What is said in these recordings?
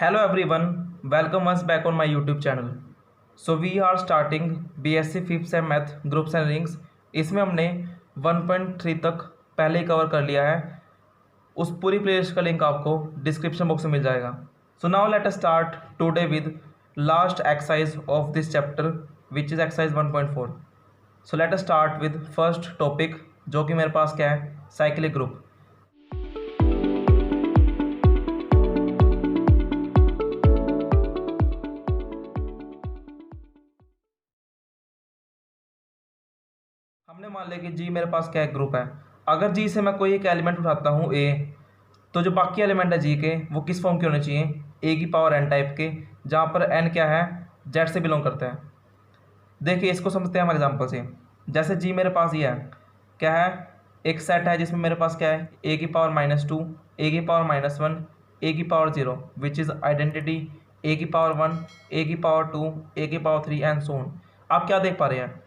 Hello everyone, welcome once back on my YouTube channel. So we are starting BSc 5th sem Math Groups and Rings. इसमें हमने 1.3 तक पहले ही cover कर लिया है. उस पूरी प्लेलिस्ट का लिंक आपको डिस्क्रिप्शन बॉक्स में मिल जाएगा. So now let us start today with last exercise of this chapter which is exercise 1.4. So let us start with first topic जो कि मेरे पास क्या है, साइक्लिक ग्रुप. हमने मान लिया कि जी मेरे पास क्या है, ग्रुप है. अगर जी से मैं कोई एक एलिमेंट उठाता हूँ ए, तो जो बाकी एलिमेंट है जी के वो किस फॉर्म के होने चाहिए, ए की पावर एन टाइप के, जहाँ पर एन क्या है, जेड से बिलोंग करता है. देखिए इसको समझते हैं हम एग्जांपल से. जैसे जी मेरे पास ये है, क्या है, एक सेट है जिसमें मेरे पास क्या है, ए की पावर -2, ए की पावर -1, ए की पावर 0 विच इज़ आइडेंटिटी, ए की पावर 1, ए की पावर 2, ए की पावर 3 एंड सो ऑन. आप क्या देख पा रहे हैं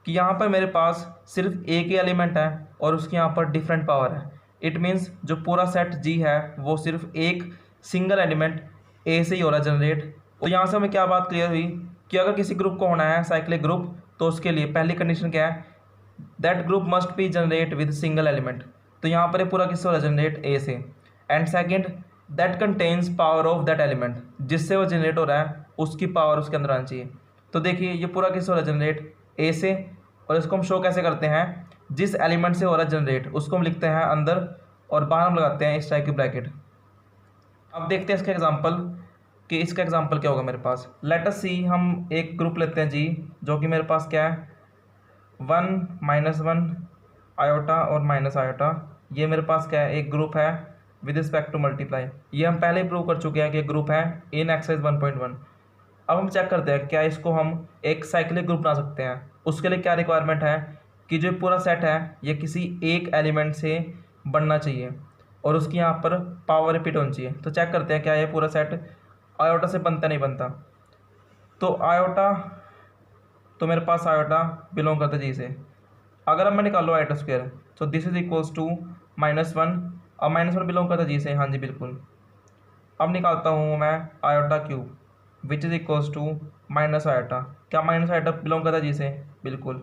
कि यहाँ पर मेरे पास सिर्फ एक ही एलिमेंट है और उसकी यहाँ पर डिफरेंट पावर है. इट मीन्स जो पूरा सेट जी है वो सिर्फ एक सिंगल एलिमेंट ए से ही हो रहा है जनरेट. तो यहाँ से हमें क्या बात क्लियर हुई कि अगर किसी ग्रुप को होना है साइक्लिक ग्रुप, तो उसके लिए पहली कंडीशन क्या है, that group must B generate with single element. तो यहाँ पर ये पूरा किससे हो रहा है, जनरेट ए से. And second, that contains power of that element, जिससे वो जनरेट हो रहा है उसकी पावर उसके अंदर आनी चाहिए. तो देखिए ये पूरा किससे हो रहा है, जनरेट ए से. और इसको हम शो कैसे करते हैं, जिस एलिमेंट से हो रहा है जनरेट उसको हम लिखते हैं अंदर और बाहर हम लगाते हैं इस टाइप की ब्रैकेट. अब देखते हैं इसका एग्जांपल कि इसका एग्जांपल क्या होगा मेरे पास. लेट अस सी, हम एक ग्रुप लेते हैं जी जो कि मेरे पास क्या है, 1 -1 आयोटा और माइनस आयोटा. ये मेरे पास क्या है, एक ग्रुप है विद रिस्पेक्ट टू मल्टीप्लाई. ये हम पहले ही प्रूव कर चुके हैं कि ग्रुप है इन एक्सरसाइज 1.1. अब हम चेक करते हैं क्या इसको हम एक साइक्लिक ग्रुप बना सकते हैं. उसके लिए क्या रिक्वायरमेंट है कि जो पूरा सेट है ये किसी एक एलिमेंट से बनना चाहिए और उसकी यहाँ पर पावर रिपीट होनी चाहिए. तो चेक करते हैं क्या ये पूरा सेट आयोटा से बनता नहीं बनता. तो आयोटा, तो मेरे पास आयोटा बिलोंग करता है जी से. अगर अब मैं निकालो आयोटा स्क्वायर, तो दिस इज इक्वल्स टू -1. अब -1 बिलोंग करता है जी से, हाँ जी बिल्कुल. अब निकालता हूँ मैं iota cube which is equals to minus iota. क्या माइनस आयोटा बिलोंग करता है जी से, बिल्कुल.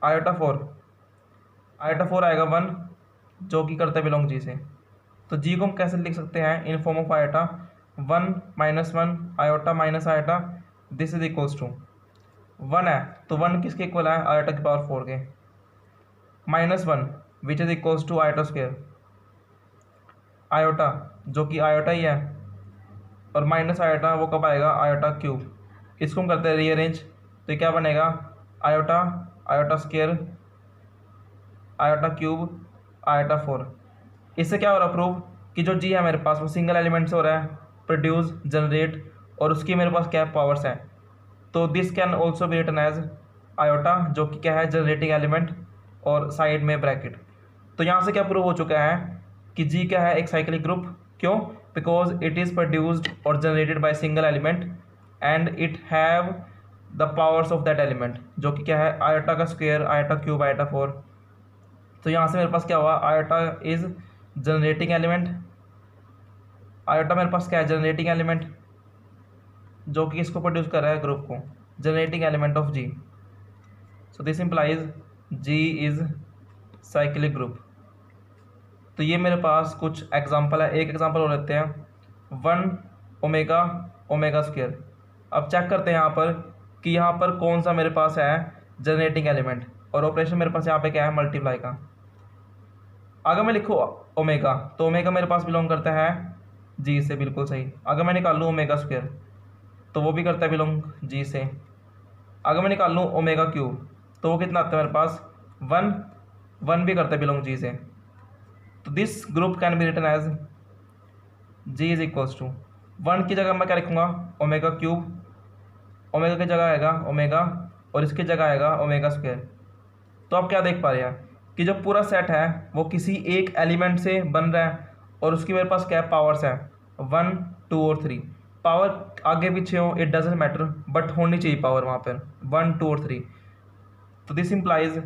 आयोटा 4, आयोटा 4 आएगा 1 जो कि करता है बिलोंग जी से. तो जी को हम कैसे लिख सकते हैं, in form of iota 1 -1 iota minus iota. This is equals to 1 है तो 1 किसके इक्वल है, आयोटा की पावर 4 के. -1 which is equals to iota square, iota जो कि आयोटा ही है, और माइनस आयोटा वो कब आएगा, आयोटा क्यूब. इसको हम करते हैं रीअरेंज, तो ये क्या बनेगा, iota, iota square, iota cube, iota 4. इससे क्या हो रहा है प्रूव कि जो जी है मेरे पास वो सिंगल एलिमेंट से हो रहा है प्रोड्यूस जनरेट, और उसकी मेरे पास क्या पावर्स हैं. तो this can also be written as iota जो कि क्या है, जनरेटिंग एलिमेंट, और साइड में ब्रैकेट. तो यहाँ से क्या प्रूव हो चुका है कि जी क्या है, एक साइक्लिक ग्रुप. क्यों, बिकॉज इट इज़ प्रोड्यूस्ड और generated by single element and it have the powers of that element, जो कि क्या है, आयोटा का स्क्वायर, आयोटा क्यूब, आयोटा 4. तो यहाँ से मेरे पास क्या हुआ, iota is generating element. Iota मेरे पास क्या है, जनरेटिंग एलिमेंट जो कि इसको प्रोड्यूस कर रहा है ग्रुप को, generating element of G. So this implies G is cyclic group. तो ये मेरे पास कुछ एग्जांपल है. एक एग्जांपल और लेते हैं, 1 ओमेगा ओमेगा स्क्वायर. अब चेक करते हैं यहाँ पर कि यहाँ पर कौन सा मेरे पास है जनरेटिंग एलिमेंट, और ऑपरेशन मेरे पास यहाँ पे क्या है, मल्टीप्लाई का. अगर मैं लिखूँ ओमेगा, तो ओमेगा मेरे पास बिलोंग करता है जी से, बिल्कुल सही. अगर मैं निकाल लूँ ओमेगा स्क्वायर, तो वो भी करता है बिलोंग जी से. अगर मैं निकाल लूँ ओमेगा क्यूब, तो वो कितना आता है मेरे पास, 1 भी करता है बिलोंग जी से. तो this group can be written as G is equals to 1 की जगह मैं क्या लिखूँगा, ओमेगा क्यूब, ओमेगा की जगह आएगा ओमेगा, और इसकी जगह आएगा ओमेगा स्क्वायर. तो आप क्या देख पा रहे हैं कि जो पूरा सेट है वो किसी एक एलिमेंट से बन रहा है, और उसकी मेरे पास क्या पावर्स है, 1 2 और 3. पावर आगे पीछे हो इट डजेंट मैटर, बट होनी चाहिए पावर वहाँ पर 1 2 और 3. तो दिस इम्प्लाइज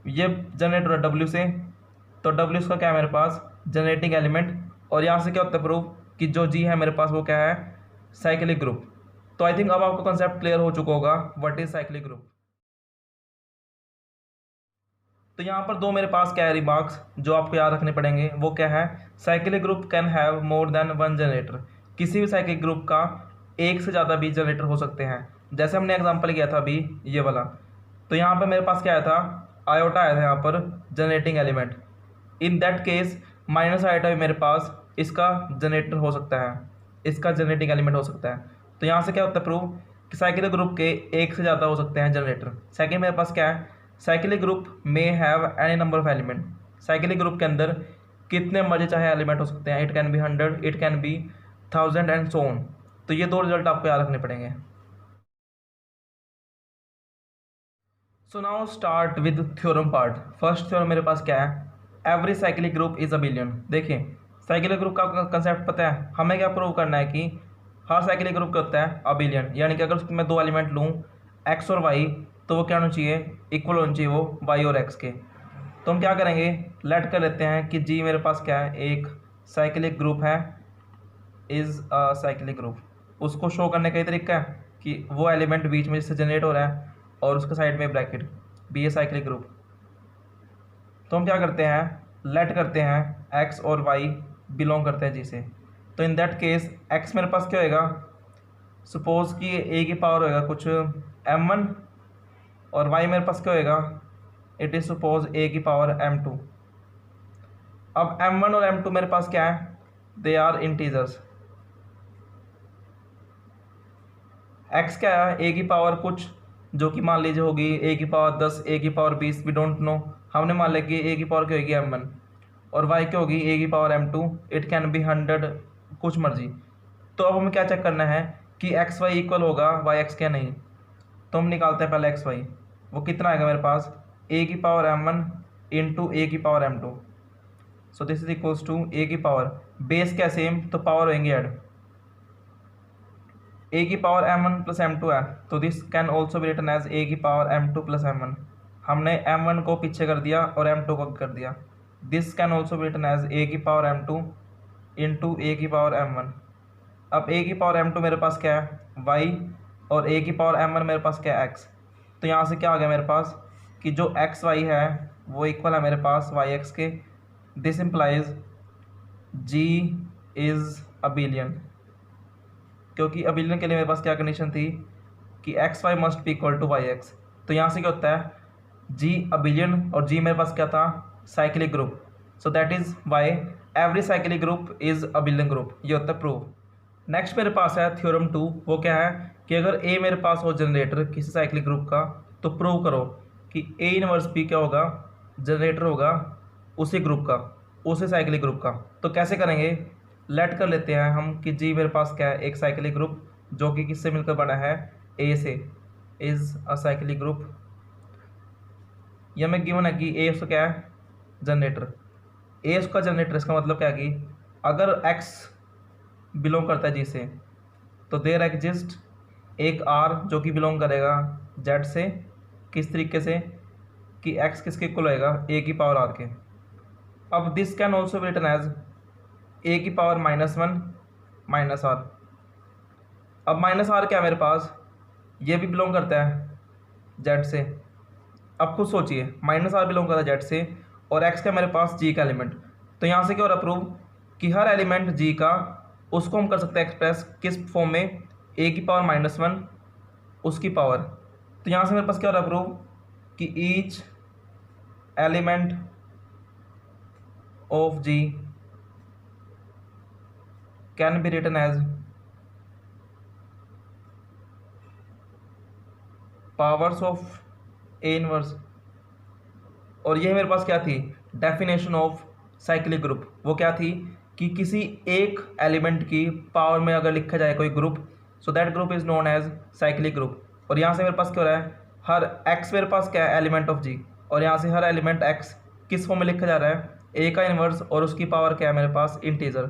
ये जनरेट हो रहा है डब्ल्यू से, तो डब्ल्यू का क्या है मेरे पास, जनरेटिंग एलिमेंट. और यहाँ से क्या होता है प्रूफ कि जो जी है मेरे पास वो क्या है, साइक्लिक ग्रुप। तो आई थिंक अब आपको कंसेप्ट क्लियर हो चुका होगा व्हाट इज साइक्लिक ग्रुप। तो यहाँ पर दो मेरे पास क्या है रिमार्क्स जो आपको याद रखने पड़ेंगे, वो क्या है, cyclic group can have more than one generator. किसी भी साइक्लिक ग्रुप का एक से ज़्यादा भी जनरेटर हो सकते हैं। जैसे हमने एग्जांपल किया था अभी ये वाला, तो यहाँ पर मेरे पास क्या आया था, आयोटा आया था यहाँ पर generating element. In that case minus iota भी मेरे पास इसका जनरेटर हो सकता है, इसका जनरेटिंग एलिमेंट हो सकता है। तो यहाँ से क्या होता है प्रूव कि साइक्लिक ग्रुप के एक से ज़्यादा हो सकते हैं जनरेटर। सेकंड मेरे पास क्या है, cyclic group may have any number of element. Cyclic group के अंदर कितने मर्जी चाहे एलिमेंट हो सकते हैं, it can be 100, it can be 1000 and so on. तो ये दो रिजल्ट आपको याद रखने पड़ेंगे। So now start with theorem part. First theorem मेरे पास क्या है, every cyclic group is abelian. देखिए साइक्लिक ग्रुप का कंसेप्ट पता है, हमें क्या प्रूव करना है कि हर साइक्लिक ग्रुप क्या होता है, अबिलियन। यानी कि अगर उसमें मैं दो एलिमेंट लूँ एक्स और वाई, तो वो क्या होना चाहिए, इक्वल होना चाहिए वो वाई और एक्स के। तो हम क्या करेंगे, लेट कर लेते हैं कि जी मेरे पास क्या है, एक साइक्लिक ग्रुप है, इज़ अ साइक्लिक ग्रुप। उसको शो करने का ये तरीका है कि वो एलिमेंट बीच में जिससे जनरेट हो रहा है और उसके साइड में bracket be a cyclic group. तो हम क्या करते हैं, लेट करते हैं एक्स और वाई बिलोंग करते हैं जी से। तो इन दैट केस एक्स मेरे पास क्या होएगा, सपोज कि ए की पावर होएगा कुछ m1, और वाई मेरे पास क्या होएगा, इट इज़ सपोज ए की पावर m2। अब m1 और m2 मेरे पास क्या है, दे आर इंटीजर्स। x क्या है, ए की पावर कुछ जो कि मान लीजिए होगी ए की पावर 10, ए की पावर 20, वी डोंट नो। हमने मान लिया कि ए की पावर क्या होगी m1, और y क्या होगी ए की power m2, it can be 100, कुछ मर्जी। तो अब हमें क्या चेक करना है कि एक्स वाई इक्वल होगा वाई एक्स क्या नहीं। तो हम निकालते हैं पहले एक्स वाई, वो कितना आएगा मेरे पास, ए की पावर m1 इंटू ए की power m2। So this is equals to A की पावर, बेस क्या सेम तो पावर होंगे ऐड, ए की पावर m1 प्लस m2 है, तो this can also be written as A की पावर m2 प्लस m1। हमने m1 को पीछे कर दिया और m2 को कर दिया। This can also be written as A की पावर m2 इंटू ए की पावर m1। अब ए की पावर m2 मेरे पास क्या है y, और ए की पावर m1 मेरे पास क्या है x। तो यहाँ से क्या आ गया मेरे पास कि जो एक्स वाई है वो इक्वल है मेरे पास वाई एक्स के। This implies g is abelian, क्योंकि अबिलियन के लिए मेरे पास क्या कंडीशन थी कि X Y must be equal to Y X. तो यहाँ से क्या होता है, जी अबिलियन और जी मेरे पास क्या था, cyclic group. So that is why every cyclic group is abelian group. ये होता है प्रूव। नेक्स्ट मेरे पास है थ्योरम 2, वो क्या है कि अगर ए मेरे पास हो जनरेटर किसी साइक्लिक ग्रुप का, तो प्रूव करो कि ए इनवर्स बी क्या होगा, जनरेटर होगा उसी ग्रुप का, उसी साइक्लिक ग्रुप का। तो कैसे करेंगे, लेट कर लेते हैं हम कि जी मेरे पास क्या है, एक साइक्लिक ग्रुप जो कि किससे मिलकर बना है, ए से, इज़ अ साइक्लिक ग्रुप। यह में गिवन है कि ए उसका क्या है, जनरेटर, ए उसका जनरेटर। इसका मतलब क्या है कि अगर एक्स बिलोंग करता है जी से, तो देयर एग्जिस्ट एक आर जो कि बिलोंग करेगा जेड से। किस तरीके से कि एक्स किसके इक्वल होएगा, ए की पावर आर के। अब this can also be written as A की पावर -1 माइनस आर। अब माइनस आर क्या है मेरे पास, ये भी बिलोंग करता है जेड से। अब खुद सोचिए, माइनस आर बिलोंग करता है जेड से और एक्स का मेरे पास जी का एलिमेंट। तो यहाँ से क्या हो रहा प्रूव कि हर एलिमेंट जी का, उसको हम कर सकते हैं एक्सप्रेस किस फॉर्म में, ए की पावर -1 उसकी पावर। तो यहाँ से मेरे पास क्या हो रहा प्रूव कि each element of G can be written as powers of A inverse. और ये मेरे पास क्या थी, डेफिनेशन ऑफ साइक्लिक ग्रुप। वो क्या थी कि किसी एक एलिमेंट की पावर में अगर लिखा जाए कोई group, so that group is known as cyclic group. और यहाँ से मेरे पास क्या हो रहा है, हर एक्स मेरे पास क्या है, एलिमेंट ऑफ जी, और यहाँ से हर एलिमेंट एक्स किस फॉर्म में लिखा जा रहा है, ए का इन्वर्स और उसकी पावर क्या है मेरे पास, इंटीजर।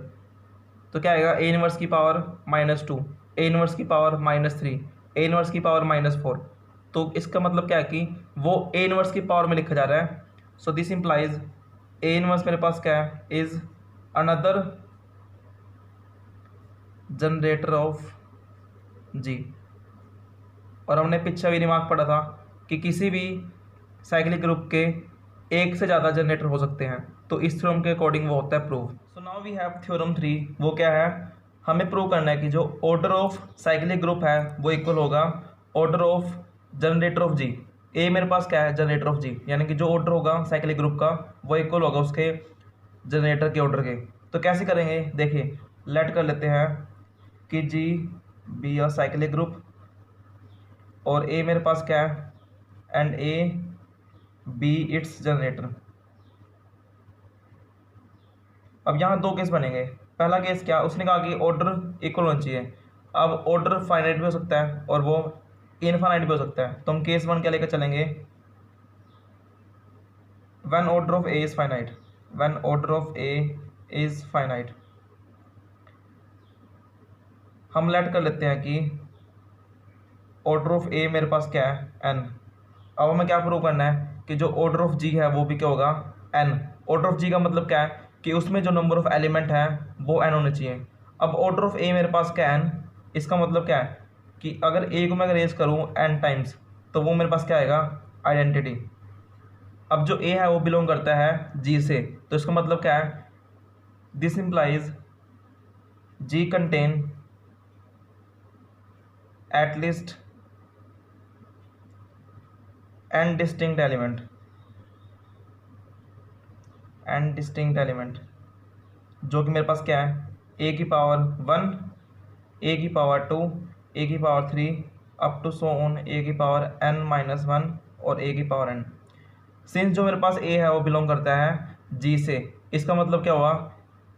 तो क्या आएगा, ए इन्वर्स की पावर -2, ए इन्वर्स की पावर -3, ए इन्वर्स की पावर -4। तो इसका मतलब क्या है कि वो ए इन्वर्स की पावर में लिखा जा रहा है। So this implies A inverse मेरे पास क्या है, इज़ अनदर जनरेटर ऑफ जी। और हमने पीछे भी रिमार्क पढ़ा था कि किसी भी साइक्लिक ग्रुप के एक से ज़्यादा जनरेटर हो सकते हैं, तो इस थ्योरम के अकॉर्डिंग वो होता है proof. So now we have theorem 3। वो क्या है, हमें प्रूव करना है कि जो ऑर्डर ऑफ साइक्लिक ग्रुप है वो इक्वल होगा ऑर्डर ऑफ जनरेटर ऑफ जी। ए मेरे पास क्या है, जनरेटर ऑफ जी, यानी कि जो ऑर्डर होगा साइक्लिक ग्रुप का वो इक्वल होगा उसके जनरेटर के ऑर्डर के। तो कैसे करेंगे, देखिए लेट कर लेते हैं कि G be a cyclic group और ए मेरे पास क्या है, and A be its generator. अब यहाँ दो केस बनेंगे। पहला केस क्या, उसने कहा कि ऑर्डर इक्वल होना चाहिए। अब ऑर्डर फाइनाइट भी हो सकता है और वो इनफाइनाइट भी हो सकता है, तो हम केस वन क्या लेकर चलेंगे, when order of A is finite, when order of A is finite. हम लेट कर लेते हैं कि ऑर्डर ऑफ ए मेरे पास क्या है, एन। अब हमें क्या प्रूव करना है कि जो ऑर्डर ऑफ जी है वो भी क्या होगा, एन। ऑर्डर ऑफ जी का मतलब क्या है कि उसमें जो नंबर ऑफ एलिमेंट है वो एन होने चाहिए। अब ऑर्डर ऑफ ए मेरे पास क्या है, एन। इसका मतलब क्या है कि अगर ए को मैं रेज करूँ एन टाइम्स तो वो मेरे पास क्या आएगा, आइडेंटिटी। अब जो ए है वो बिलोंग करता है जी से, तो इसका मतलब क्या है, this implies G contain at least N distinct element, N distinct element, जो कि मेरे पास क्या है, ए की पावर 1, ए की पावर 2, ए की power 3 up to so on A की पावर n-1 और ए की पावर n। सिंस जो मेरे पास ए है वो बिलोंग करता है जी से, इसका मतलब क्या हुआ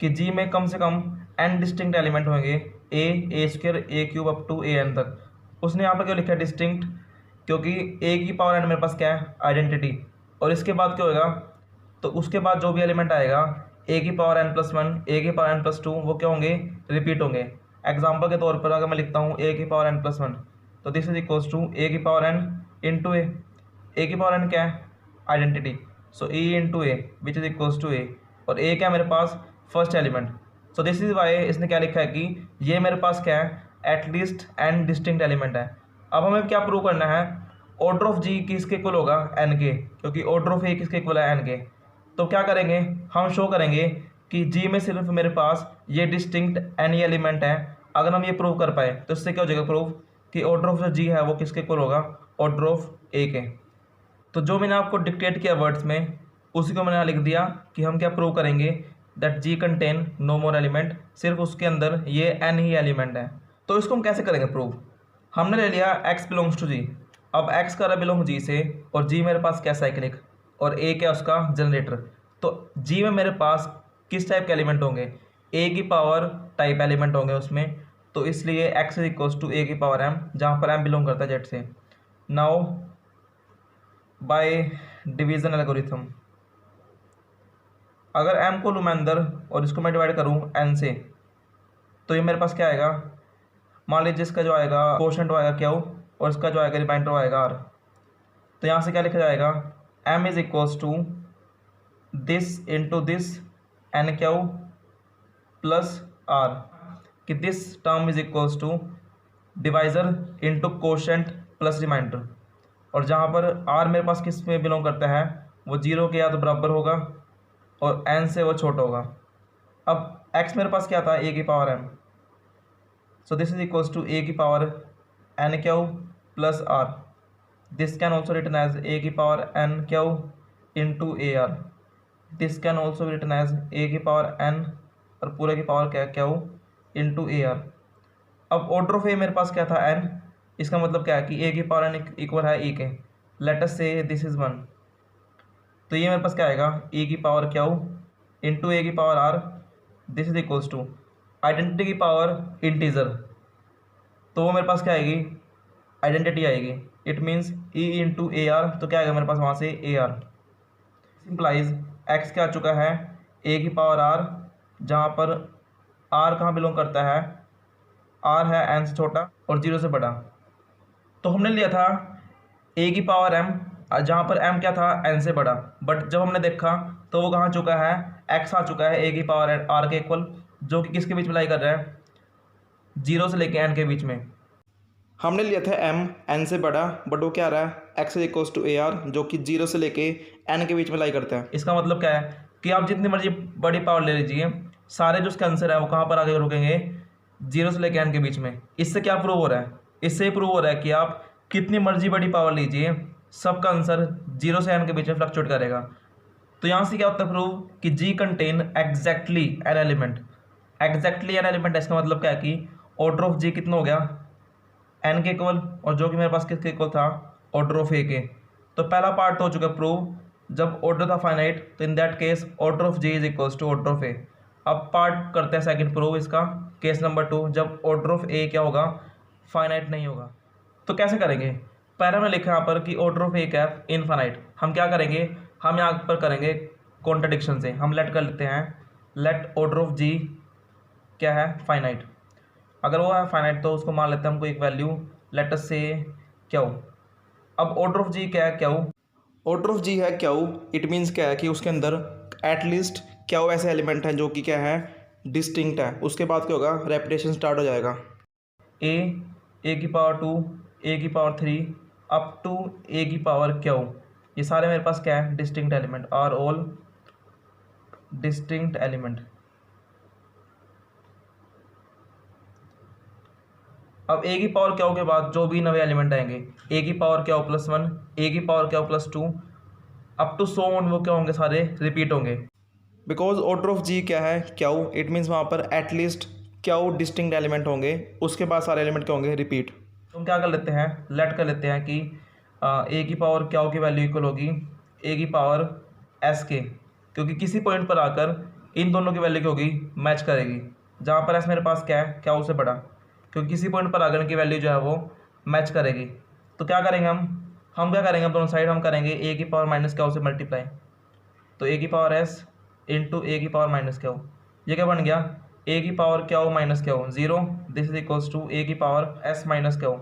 कि जी में कम से कम n डिस्टिंक्ट एलिमेंट होंगे, A square A cube up to A N तक। उसने यहाँ पर क्यों लिखा है डिस्टिंक्ट, क्योंकि ए की पावर n मेरे पास क्या है, आइडेंटिटी। और इसके बाद क्या होगा, तो उसके बाद जो भी एलिमेंट आएगा ए की पावर n+1, ए की पावर n+2 वो क्या होंगे, रिपीट होंगे। एग्जाम्पल के तौर पर अगर मैं लिखता हूँ ए की पावर n+1, तो this is equals to A की power n into A. A की पावर n क्या है, identity, so A into A which is equals to A. और ए क्या है मेरे पास, first element. So this is why इसने क्या लिखा है कि ये मेरे पास क्या है, एटलीस्ट एन डिस्टिंक्ट एलिमेंट है। अब हमें क्या प्रूव करना है, ऑर्डर ऑफ जी किसके इक्वल होगा, एन के, क्योंकि ऑर्डर ऑफ ए किसके इक्वल है, एन के। तो क्या करेंगे, हम शो करेंगे कि जी में सिर्फ मेरे पास ये डिस्टिंक्ट एन एलिमेंट है। अगर हम ये प्रूव कर पाए तो इससे क्या हो जाएगा प्रूफ कि ऑर्डर ऑफ जो जी है वो किसके इक्वल होगा, ऑर्डर ऑफ ए के। तो जो मैंने आपको डिक्टेट किया वर्ड्स में उसी को मैंने यहाँ लिख दिया कि हम क्या प्रूव करेंगे, that G contain no more element, सिर्फ उसके अंदर ये एन ही एलिमेंट है। तो इसको हम कैसे करेंगे प्रूव, हमने ले लिया एक्स बिलोंग्स टू जी। अब एक्स कर रहा बिलोंग जी से और जी मेरे पास क्या साइक्लिक और ए क्या उसका जनरेटर। तो जी में मेरे पास किस टाइप के एलिमेंट होंगे, ए की पावर टाइप एलिमेंट होंगे उसमें, तो इसलिए x is equals to A की पावर एम, जहाँ पर एम बिलोंग करता है जेड से। नाउ बाय डिवीजन एल्गोरिथम, अगर एम को लूँ मैं अंदर और इसको मैं डिवाइड करूँ एन से, तो ये मेरे पास क्या आएगा, मान लीजिए इसका जो आएगा कोशेंट आएगा क्यू और इसका जो आएगा रिमाइंडर आएगा आर। तो यहाँ से क्या लिखा जाएगा, M is equals to this into this N Q plus R, कि this term is equals to divisor into quotient plus remainder. और जहाँ पर आर मेरे पास किस में बिलोंग करता है, वो जीरो के या तो बराबर होगा और एन से वो छोटा होगा। अब एक्स मेरे पास क्या था, ए की power M, so this is equals to A की power N Q plus R. This can also written as A की power N Q into A R. This can also written as A की power N और पूरे की power क्या, Q into A R. अब order of A मेरे पास क्या था, एन। इसका मतलब क्या है कि ए की पावर एन इक्वल है ई के, लेट अस से दिस इज 1। तो ये मेरे पास क्या आएगा, ई की पावर क्यू इंटू ए की power R, this is equals to identity की पावर इंटीजर, तो वो मेरे पास क्या आएगी, आइडेंटिटी आएगी। It means E into A R, तो क्या आएगा मेरे पास वहाँ से ए आर। सिंप्लाइज एक्स क्या आ चुका है, ए की पावर आर, जहाँ पर आर कहाँ बिलोंग करता है, आर है एन से छोटा और जीरो से बड़ा। तो हमने लिया था ए की पावर एम, जहाँ पर एम क्या था, एन से बड़ा, बट जब हमने देखा तो वो कहाँ चुका है, एक्स आ चुका है ए की पावर आर के इक्वल, जो कि किसके बीच में लाई कर रहा है, जीरो से लेके एन के बीच में। हमने लिया था एम एन से बड़ा, बट वो क्या आ रहा है X is equals to A R, जो कि जीरो से लेके एन के बीच में लाई करता है। इसका मतलब क्या है कि आप जितनी मर्जी बड़ी पावर ले लीजिए, सारे जो उसके आंसर है वो कहाँ पर आगे रुकेंगे, जीरो से लेके एन के बीच में। इससे क्या प्रूव हो रहा है, इससे प्रूव हो रहा है कि आप कितनी मर्जी बड़ी पावर लीजिए, सबका आंसर जीरो से एन के बीच में फ्लक्चुएट करेगा। तो यहाँ से क्या होता है प्रूव कि G contain exactly N element. Exactly N element, इसका मतलब क्या है कि ऑर्डर ऑफ जी कितना हो गया, एन के इक्वल, और जो कि मेरे पास किसके इक्वल था, ऑर्डर ऑफ ए के। तो पहला पार्ट हो चुका प्रूव, जब ऑर्डर था फाइनाइट तो in that case order of J is equals to order of A. अब पार्ट करते हैं सेकंड प्रूव इसका, केस नंबर 2, जब ऑर्डर ऑफ ए क्या होगा, फाइनाइट नहीं होगा। तो कैसे करेंगे, पहले हमने लिखा यहाँ पर कि ऑर्डर ऑफ ए क्या है, इनफाइनाइट। हम क्या करेंगे, हम यहाँ पर करेंगे कॉन्ट्रडिक्शन से, हम लेट कर लेते हैं, लेट ऑर्डर ऑफ जी क्या है, फाइनाइट। अगर वो है फाइनाइट तो उसको मान लेते हैं हमको एक वैल्यू, लेट अस से क्यू। अब ऑर्डर ऑफ जी क्या है, क्यू। ऑर्डर ऑफ जी है क्यू, इट मीन्स क्या है कि उसके अंदर एटलीस्ट क्यू ऐसे एलिमेंट हैं जो कि क्या है, डिस्टिंक्ट है। उसके बाद क्या होगा, रेपिटेशन स्टार्ट हो जाएगा, ए की पावर 2, ए की पावर 3 अप टू ए की पावर क्यू। ये सारे मेरे पास क्या है, distinct element, are all distinct element. अब ए की पावर क्या हो के बाद जो भी नवे एलिमेंट आएंगे, ए की पावर क्या हो +1, ए की पावर क्या हो +2 अप टू सो ऑन, वो क्या होंगे, सारे रिपीट होंगे। बिकॉज ऑर्डर ऑफ जी क्या है, क्यू, इट मीन्स वहाँ पर एटलीस्ट क्यू डिस्टिंक्ट एलिमेंट होंगे, उसके बाद सारे एलिमेंट क्या होंगे, रिपीट। तो हम क्या कर लेते हैं, लेट कर लेते हैं कि ए की पावर क्यू की वैल्यू इक्वल होगी ए की पावर एस के, क्योंकि किसी पॉइंट पर आकर इन दोनों की वैल्यू क्या होगी, मैच करेगी। जहाँ पर एस मेरे पास क्या है, क्यू से बड़ा, क्योंकि किसी पॉइंट पर आकर की वैल्यू जो है वो मैच करेगी। तो क्या करेंगे हम क्या करेंगे, दोनों साइड हम करेंगे ए की पावर माइनस क्यू से मल्टीप्लाई। तो ए की पावर एस इंटू ए की पावर माइनस क्यू, ये क्या बन गया, ए की power Q minus Q 0, this is equals to A की power S minus Q.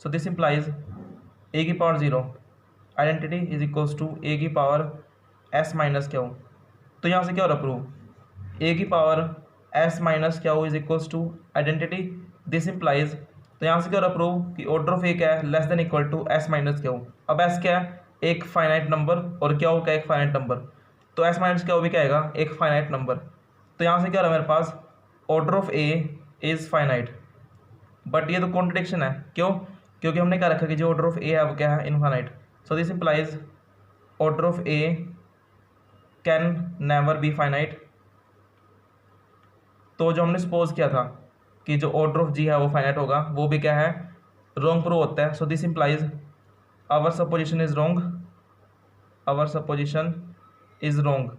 So this implies A की power 0 identity is equals to A की power S minus Q. तो यहाँ से क्या हो रहा प्रूव, ए की power S minus Q is equals to identity, this implies. तो यहाँ से क्या हो रहा प्रूव कि ऑर्डर ऑफ ए क्या है, less than equal to S minus Q. अब एस क्या है, एक फाइनाइट नंबर, और क्या हो क्या, एक फाइनाइट नंबर, तो एस माइनस क्यू भी क्या आएगा, एक फाइनाइट नंबर। तो यहाँ से क्या हो रहा है मेरे पास, order of A is finite. But ये तो कॉन्ट्रडिक्शन है, क्यों, क्योंकि हमने क्या रखा कि जो ऑर्डर ऑफ ए है वो क्या है, infinite. So this implies order of A can never be finite. तो जो हमने सपोज किया था कि जो ऑर्डर ऑफ जी है वो फाइनाइट होगा, वो भी क्या है, रॉन्ग प्रूव होता है। So this implies our supposition is wrong, our supposition is wrong.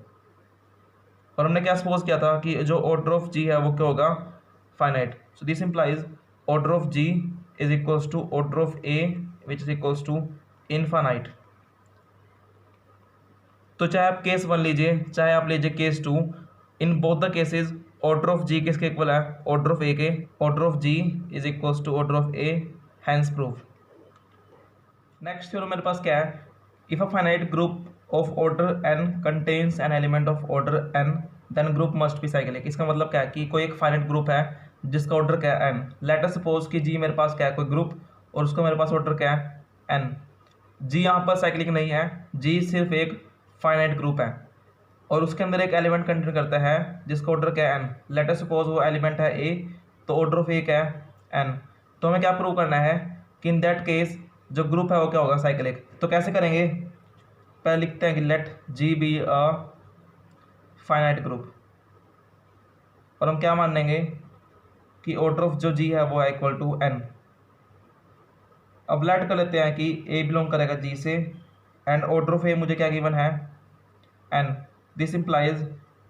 और हमने क्या सपोज किया था कि जो ऑर्डर ऑफ जी है वो क्या होगा, finite. So this implies order of G is equals to order of A which is equals to infinite. तो चाहे आप केस 1 लीजिए, चाहे आप लीजिए case 2, in both the cases order of G किसके इक्वल है, ऑर्डर ऑफ ए के। Order of G is equals to order of A, hence proof. Next theorem मेरे पास क्या है, if a finite group of order N contains N element of order N then group must be cyclic. इसका मतलब क्या है कि कोई एक फाइनाइट ग्रुप है जिसका ऑर्डर क्या है, एन। लेट अस सपोज कि जी मेरे पास क्या है, कोई ग्रुप, और उसका मेरे पास ऑर्डर क्या है, एन। जी यहाँ पर साइक्लिक नहीं है, जी सिर्फ एक फाइनाइट ग्रुप है, और उसके अंदर एक एलिमेंट कंटेन करता है जिसका ऑर्डर क्या है, एन। लेट अस सपोज वो एलिमेंट है ए, तो ऑर्डर ऑफ ए क्या है, एन। तो हमें क्या प्रूव करना है कि इन दैट केस जो ग्रुप है वो क्या होगा, साइक्लिक। तो कैसे करेंगे, पहले लिखते हैं कि let G be a finite group, और हम क्या मान लेंगे कि ऑर्डर ऑफ जो जी है वो है इक्वल टू एन। अब लेट कर लेते हैं कि ए बिलोंग करेगा जी से, एंड ऑर्डर ऑफ ए मुझे क्या गिवन है, एन। दिस इम्प्लाइज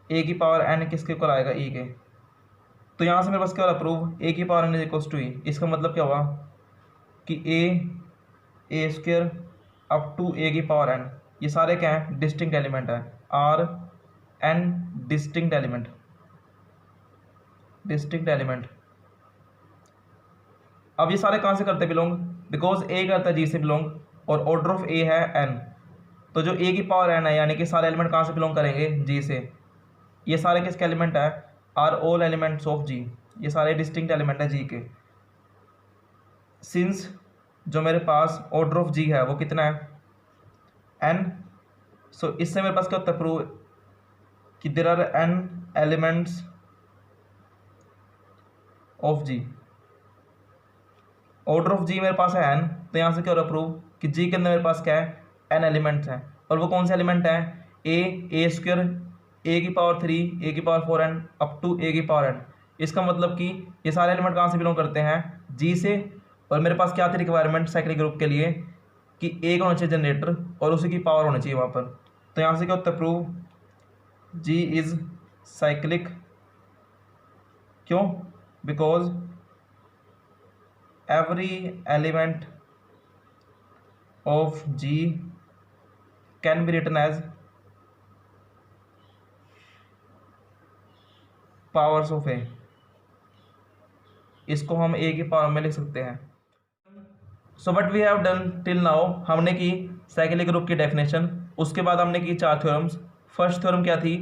ए की पावर एन किसके इक्वल आएगा, ई के। तो यहाँ से मेरे पास क्या हो रहा प्रूव, ए की power n is equals to e. इसका मतलब क्या हुआ कि A square up to A की पावर एन, ये सारे क्या हैं, डिस्टिंक्ट एलिमेंट है, are n distinct element, distinct element. अब ये सारे कहाँ से करते बिलोंग, बिकॉज ए करता है जी से बिलोंग, और ऑर्डर ऑफ ए है एन। तो जो ए की पावर एन है, यानी कि सारे एलिमेंट कहाँ से बिलोंग करेंगे, जी से। ये सारे किसके एलिमेंट है, आर ऑल एलिमेंट्स ऑफ जी। ये सारे डिस्टिंक्ट एलिमेंट है जी के। सिंस जो मेरे पास ऑर्डर ऑफ जी है वो कितना है एन, सो इससे मेरे पास क्या होता है प्रूव कि there are n elements of G. Order of G मेरे पास है एन, तो यहाँ से क्या हो रहा है प्रूव कि जी के अंदर मेरे पास क्या है एन एलिमेंट्स हैं। और वो कौन से एलिमेंट हैं, ए स्क्वायर, ए की पावर 3, ए की power 4n up to A की पावर n। इसका मतलब कि ये सारे एलिमेंट कहाँ से बिलोंग करते हैं, जी से। और मेरे पास क्या थी रिक्वायरमेंट साइक्लिक ग्रुप के लिए कि एक होना चाहिए जनरेटर और उसी की पावर होनी चाहिए वहाँ पर। तो यहाँ से क्या होता है प्रूव जी इज साइक्लिक। क्यों, because every element of G can be written as powers of A। इसको हम A की पावर में लिख सकते हैं। So what we have done till now, हमने की साइक्लिक ग्रुप की डेफिनेशन, उसके बाद हमने की 4 थ्योरम्स। फर्स्ट थ्योरम क्या थी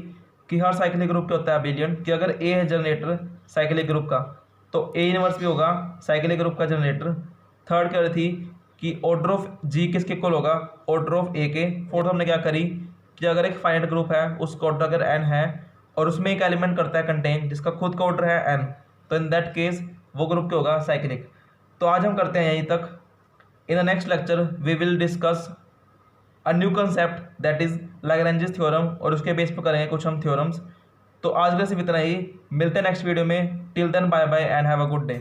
कि हर साइक्लिक ग्रुप क्या होता है अबिलियन, कि अगर A है जनरेटर साइक्लिक ग्रुप का तो A इनवर्स भी होगा साइक्लिक ग्रुप का जनरेटर। थर्ड क्या थी कि ऑर्डर ऑफ जी किसके इक्वल होगा, ऑर्डर ऑफ ए के। फोर्थ हमने क्या करी कि अगर एक फाइनाइट ग्रुप है उसका ऑर्डर अगर एन है और उसमें एक एलिमेंट करता है कंटेन जिसका खुद का ऑर्डर है एन, तो इन दैट केस वो ग्रुप क्या होगा साइक्लिक। तो आज हम करते हैं यहीं तक। In the next lecture we will discuss a new concept that is Lagrange's theorem, और उसके बेस पर करेंगे कुछ हम थ्योरम्स। तो आज के सिर्फ इतना ही, मिलते हैं नेक्स्ट वीडियो में। Till then bye bye and have a good day.